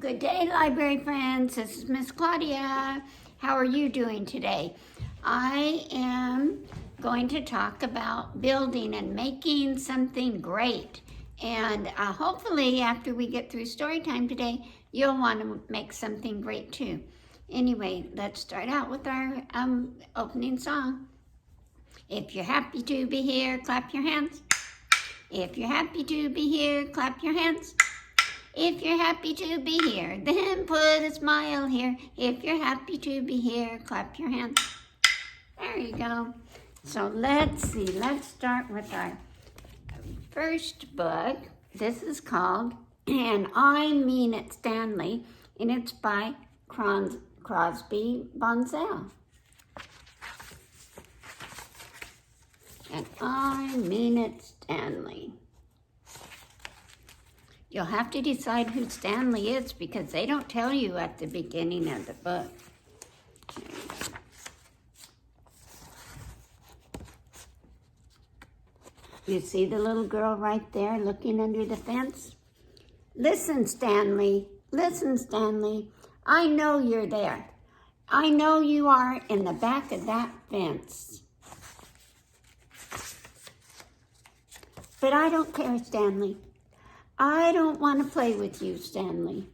Good day, library friends. This is Miss Claudia. How are you doing today? I am going to talk about building and making something great. And hopefully after we get through story time today, you'll want to make something great too. Anyway, let's start out with our opening song. If you're happy to be here, clap your hands. If you're happy to be here, clap your hands. If you're happy to be here, then put a smile here. If you're happy to be here, clap your hands. There you go. So let's see. Let's start with our first book. This is called And I Mean It, Stanley, and it's by Crosby Bonsall. And I Mean It, Stanley. You'll have to decide who Stanley is because they don't tell you at the beginning of the book. You see the little girl right there looking under the fence? Listen, Stanley. Listen, Stanley. I know you're there. I know you are in the back of that fence. But I don't care, Stanley. I don't want to play with you, Stanley.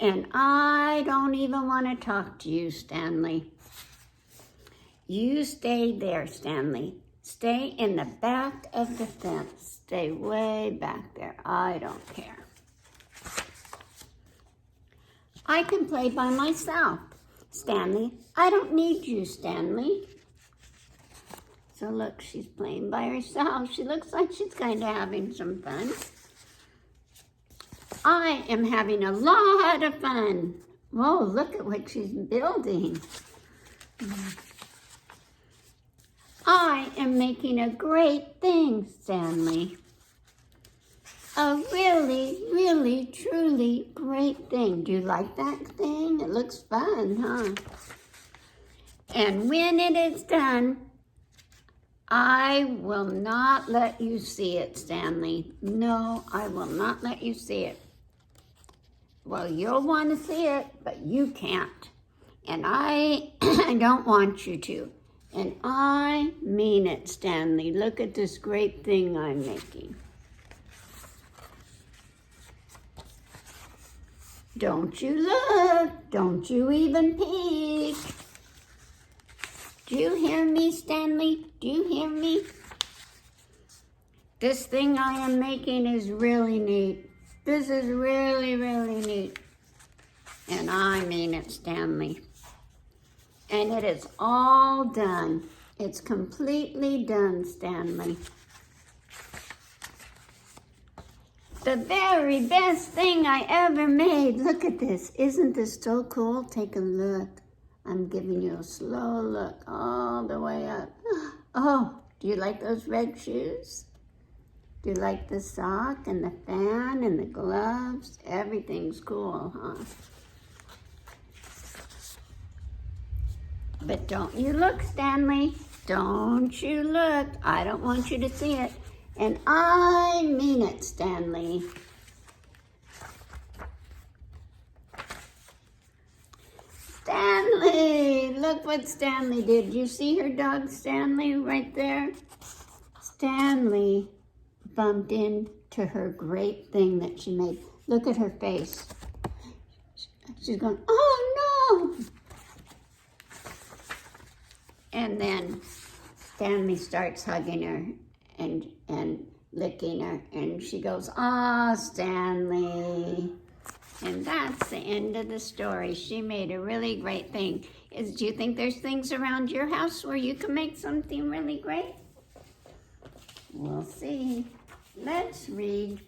And I don't even want to talk to you, Stanley. You stay there, Stanley. Stay in the back of the fence. Stay way back there. I don't care. I can play by myself, Stanley. I don't need you, Stanley. So look, she's playing by herself. She looks like she's kind of having some fun. I am having a lot of fun. Whoa, look at what she's building. I am making a great thing, Stanley. A really, really, truly great thing. Do you like that thing? It looks fun, huh? And when it is done, I will not let you see it, Stanley. No, I will not let you see it. Well, you'll want to see it, but you can't. And I don't want you to. And I mean it, Stanley. Look at this great thing I'm making. Don't you look. Don't you even peek. Do you hear me, Stanley? Do you hear me? This thing I am making is really neat. This is really, really neat. And I mean it, Stanley. And it is all done. It's completely done, Stanley. The very best thing I ever made. Look at this. Isn't this so cool? Take a look. I'm giving you a slow look all the way up. Oh, do you like those red shoes? Do you like the sock and the fan and the gloves? Everything's cool, huh? But don't you look, Stanley. Don't you look. I don't want you to see it. And I mean it, Stanley. Stanley! Look what Stanley did. You see her dog, Stanley, right there? Stanley bumped into her great thing that she made. Look at her face. She's going, oh no! And then Stanley starts hugging her and licking her. And she goes, "Ah, Stanley." And that's the end of the story. She made a really great thing. Do you think there's things around your house where you can make something really great? We'll see. Let's read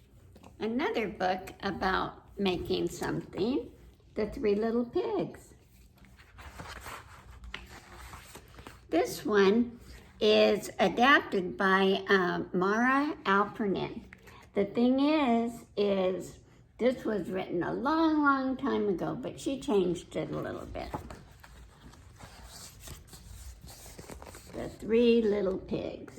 another book about making something, The Three Little Pigs. This one is adapted by Mara Alperin. The thing is this was written a long, long time ago, but she changed it a little bit. The Three Little Pigs.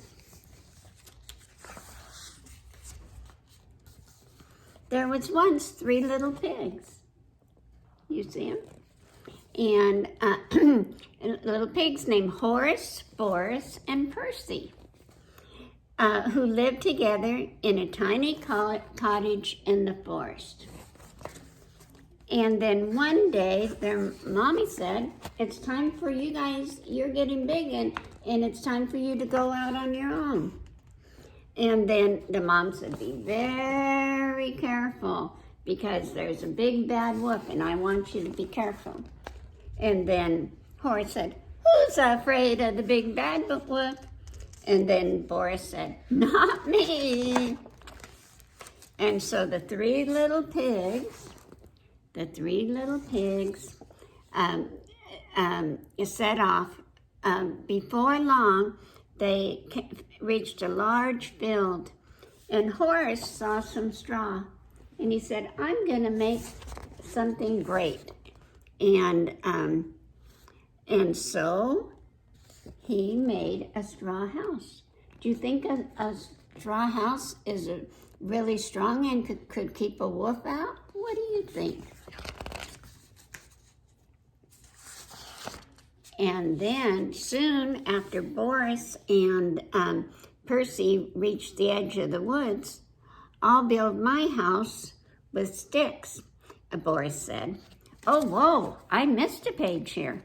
There was once 3 little pigs. You see him? And little pigs named Horace, Boris, and Percy, who lived together in a tiny cottage in the forest. And then one day, their mommy said, it's time for you guys, you're getting big, and it's time for you to go out on your own. And then the mom said, be very careful, because there's a big bad wolf, and I want you to be careful. And then Horace said, who's afraid of the big bad wolf? And then Boris said, not me. And so the three little pigs set off. Before long, they reached a large field, and Horace saw some straw, and he said, I'm going to make something great. And so he made a straw house. Do you think a straw house is really strong and could keep a wolf out? What do you think? And then soon after Boris and Percy reached the edge of the woods, I'll build my house with sticks, Boris said. Oh, whoa, I missed a page here.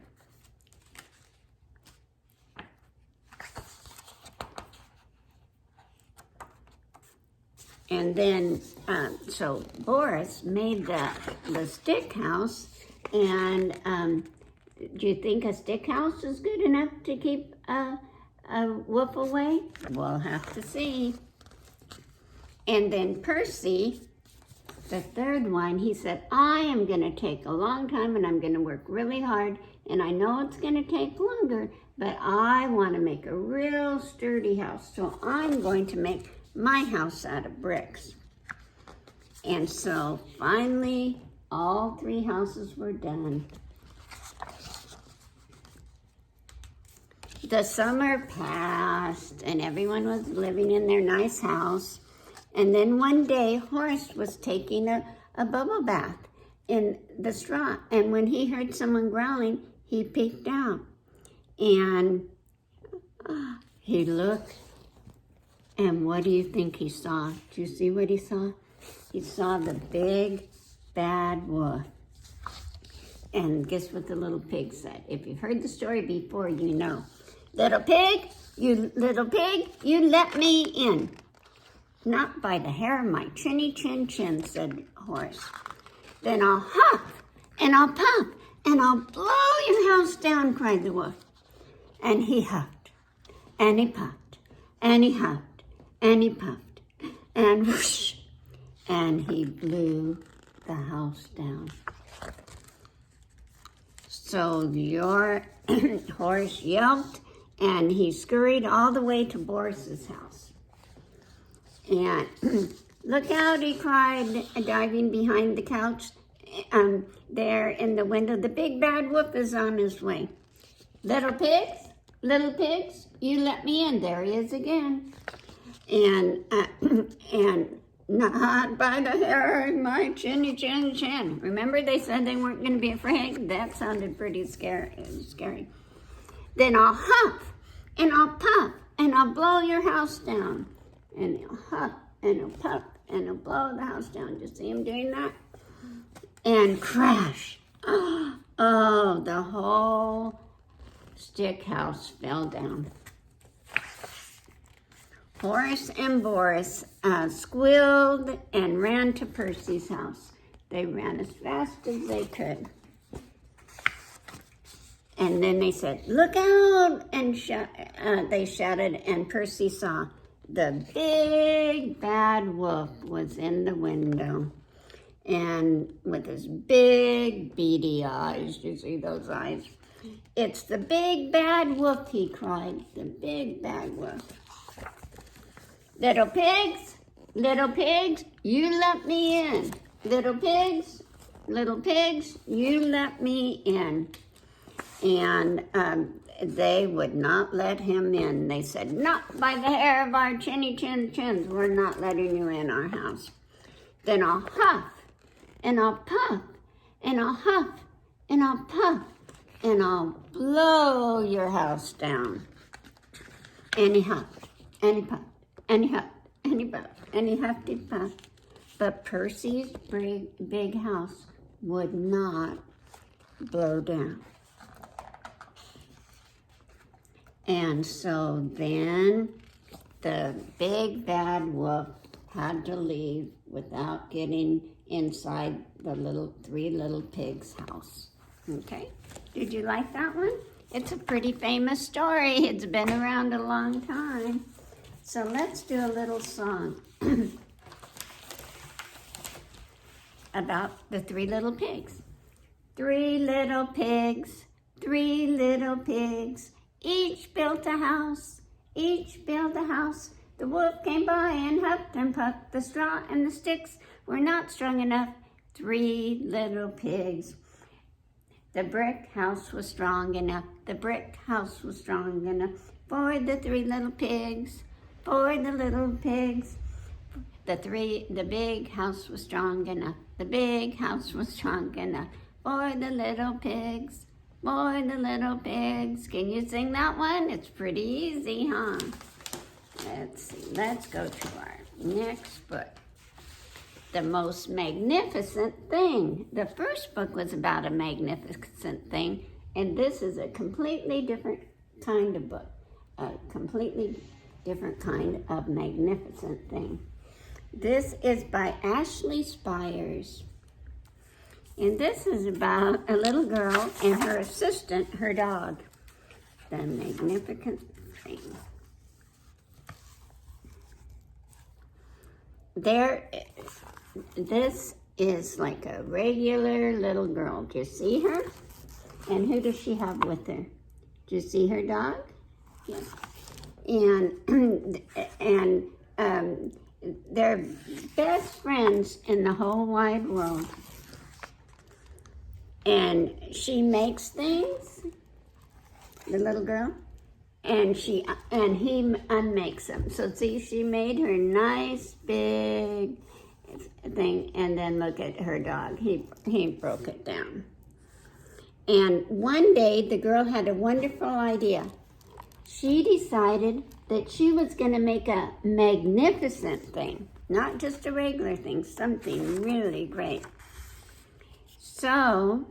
And then, so Boris made the stick house, and do you think a stick house is good enough to keep a wolf away? We'll have to see. And then Percy, the third one, he said, I am going to take a long time, and I'm going to work really hard, and I know it's going to take longer, but I want to make a real sturdy house, so I'm going to make my house out of bricks. And so finally, all three houses were done. The summer passed, and everyone was living in their nice house. And then one day, Horace was taking a bubble bath in the straw. And when he heard someone growling, he peeked out. And he looked. And what do you think he saw? Do you see what he saw? He saw the big bad wolf. And guess what the little pig said? If you've heard the story before, you know. Little pig, you let me in. Not by the hair of my chinny chin chin, said Horace. Then I'll huff, and I'll puff, and I'll blow your house down, cried the wolf. And he huffed, and he puffed, and he huffed, and he puffed, and whoosh, and he blew the house down. So your horse yelped, and he scurried all the way to Boris's house. And look out, he cried, diving behind the couch. There in the window, the big bad wolf is on his way. Little pigs, you let me in. There he is again. And not by the hair of my chinny chin chin. Remember they said they weren't going to be afraid? That sounded pretty scary. Then I'll huff, and I'll puff, and I'll blow your house down. And he'll huff, and he'll puff, and he'll blow the house down. Do you see him doing that? And crash. Oh, the whole stick house fell down. Horace and Boris squealed and ran to Percy's house. They ran as fast as they could. And then they said, look out, and they shouted, and Percy saw the big bad wolf was in the window, and with his big beady eyes. You see those eyes? It's the big bad wolf, he cried, the big bad wolf. Little pigs, you let me in. Little pigs, you let me in. And they would not let him in. They said, not by the hair of our chinny chin chins. We're not letting you in our house. Then I'll huff, and I'll puff, and I'll huff, and I'll puff, and I'll blow your house down. And he huffed, and he puffed, and he huffed, and he puffed, and he huffed, he puffed. But Percy's big house would not blow down. And so then the big bad wolf had to leave without getting inside the three little pigs' house. Okay, did you like that one? It's a pretty famous story. It's been around a long time. So let's do a little song about the three little pigs. 3 little pigs, 3 little pigs, each built a house, each built a house. The wolf came by and huffed and puffed. The straw and the sticks were not strong enough. 3 little pigs. The brick house was strong enough. The brick house was strong enough for the 3 little pigs, for the little pigs. The big house was strong enough. The big house was strong enough for the little pigs, for the little pigs. Can you sing that one? It's pretty easy, huh? Let's see. Let's go to our next book. The Most Magnificent Thing. The first book was about a magnificent thing, and this is a completely different kind of book. A completely different kind of magnificent thing. This is by Ashley Spires. And this is about a little girl and her assistant, her dog. The Magnificent Thing. This is like a regular little girl. Do you see her? And who does she have with her? Do you see her dog? Yes. And they're best friends in the whole wide world. And she makes things, the little girl, and he unmakes them. So see, she made her nice big thing, and then look at her dog. He broke it down. And one day, the girl had a wonderful idea. She decided that she was going to make a magnificent thing, not just a regular thing, something really great. So,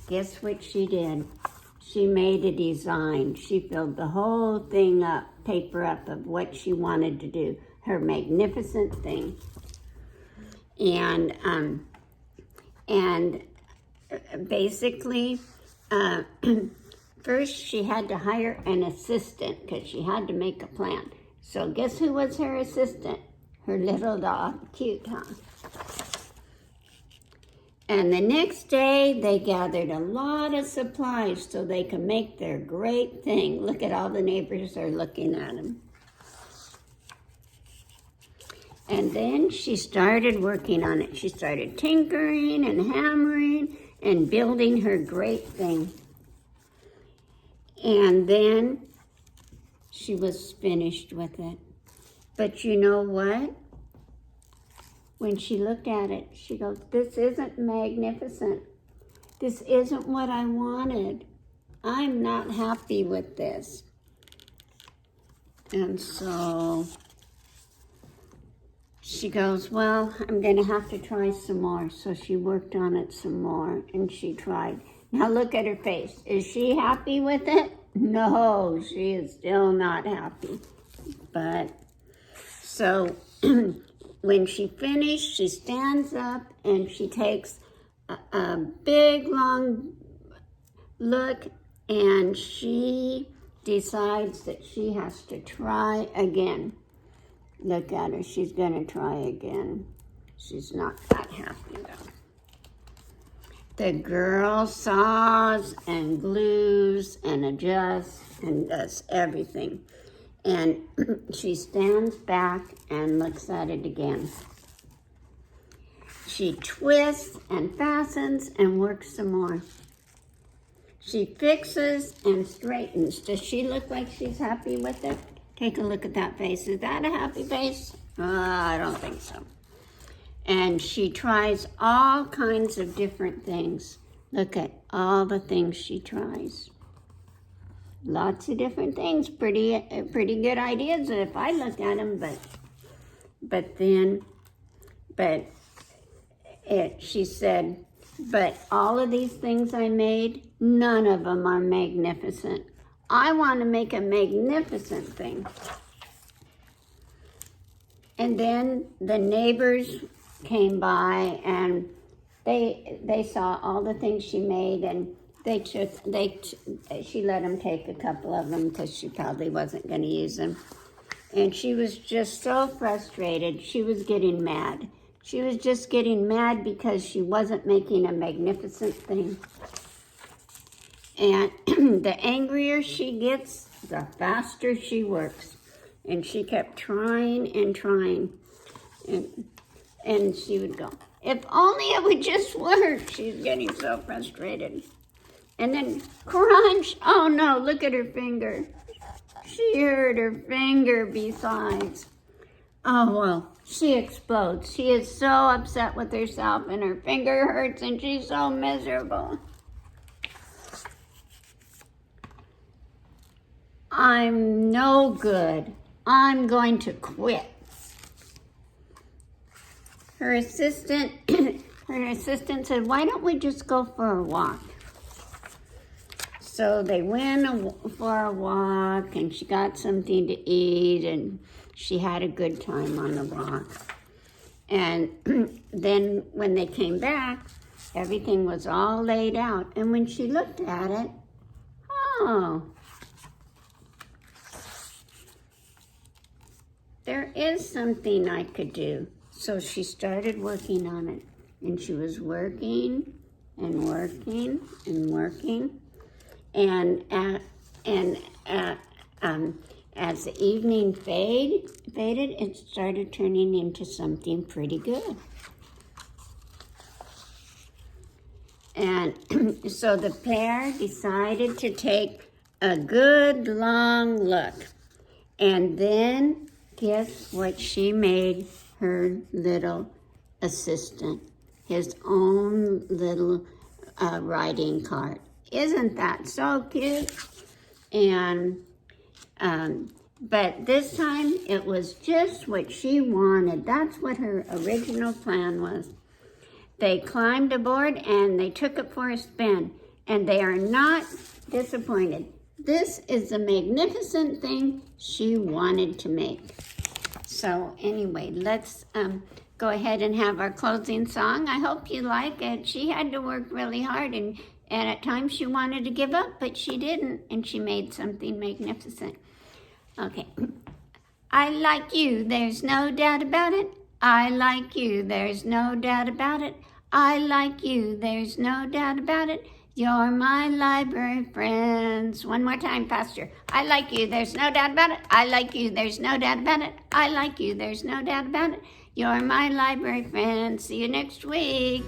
guess what she did? She made a design. She filled the whole thing up, paper up, of what she wanted to do, her magnificent thing. And basically, first she had to hire an assistant because she had to make a plan. So guess who was her assistant? Her little dog. Cute, huh? And the next day, they gathered a lot of supplies so they could make their great thing. Look at all the neighbors are looking at them. And then she started working on it. She started tinkering and hammering and building her great thing. And then she was finished with it. But you know what? When she looked at it, she goes, this isn't magnificent. This isn't what I wanted. I'm not happy with this. And so she goes, well, I'm going to have to try some more. So she worked on it some more, and she tried. Now look at her face. Is she happy with it? No, she is still not happy. But so when she finished, she stands up and she takes a big, long look, and she decides that she has to try again. Look at her. She's going to try again. She's not that happy, though. The girl saws and glues and adjusts and does everything. And she stands back and looks at it again. She twists and fastens and works some more. She fixes and straightens. Does she look like she's happy with it? Take a look at that face. Is that a happy face? I don't think so. And she tries all kinds of different things. Look at all the things she tries. Lots of different things, pretty good ideas if I look at them, she said, but all of these things I made, none of them are magnificent. I want to make a magnificent thing. And then the neighbors came by and they saw all the things she made, and she let them take a couple of them because she probably wasn't going to use them. And she was just so frustrated. She was getting mad. She was just getting mad because she wasn't making a magnificent thing. And the angrier she gets, the faster she works. And she kept trying and trying. And she would go, if only it would just work. She's getting so frustrated. And then crunch. Oh no, look at her finger. She hurt her finger besides. Oh well, she explodes. She is so upset with herself and her finger hurts and she's so miserable. I'm no good. I'm going to quit. Her assistant said, why don't we just go for a walk? So they went for a walk, and she got something to eat, and she had a good time on the walk. And then when they came back, everything was all laid out. And when she looked at it, oh, there is something I could do. So she started working on it, and she was working and working and working. And as the evening faded, it started turning into something pretty good. And so the pair decided to take a good long look. And then guess what she made her little assistant? His own little riding cart. Isn't that so cute? And but this time it was just what she wanted. That's what her original plan was. They climbed aboard and they took it for a spin, and they are not disappointed. This is the magnificent thing she wanted to make. So anyway, let's go ahead and have our closing song. I hope you like it. She had to work really hard, and at times she wanted to give up, but she didn't, and she made something magnificent. Okay. I like you, there's no doubt about it. I like you, there's no doubt about it. I like you, there's no doubt about it. You're my library friends. One more time, Pastor. I like you, there's no doubt about it. I like you, there's no doubt about it. I like you, there's no doubt about it. You're my library friends. See you next week.